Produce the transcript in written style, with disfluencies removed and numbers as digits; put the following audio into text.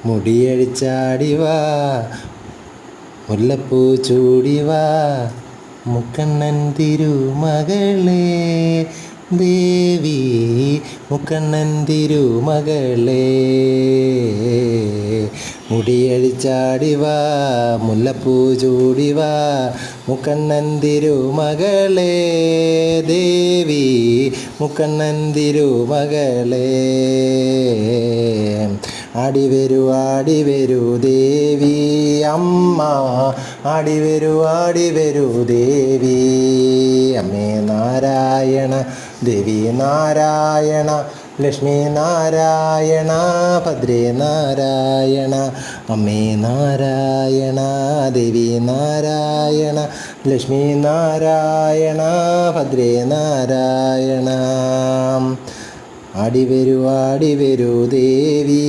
മുടിയഴിച്ചാടിവാ മുല്ലപ്പൂ ചൂടിവാ മുക്കണ്ണൻ തിരുമകളേ ദേവി മുക്കണ്ണൻ തിരുമകളേ മുടിയഴിച്ചാടിവാ മുല്ലപ്പൂ ചൂടിവാ മുക്കണ്ണൻ തിരുമകളേ ദേവി മുക്കണ്ണൻ തിരുമകളേ ആടിവരൂ ദേവി അമ്മ ആടിവരൂ ദേവി അമ്മേ നാരായണ ദേവി നാരായണ ലക്ഷ്മി നാരായണ ഭദ്രേ നാരായണ അമ്മേ നാരായണ ദേവി നാരായണ ലക്ഷ്മി നാരായണ ഭദ്രേ നാരായണ ആടിവരൂ ദേവി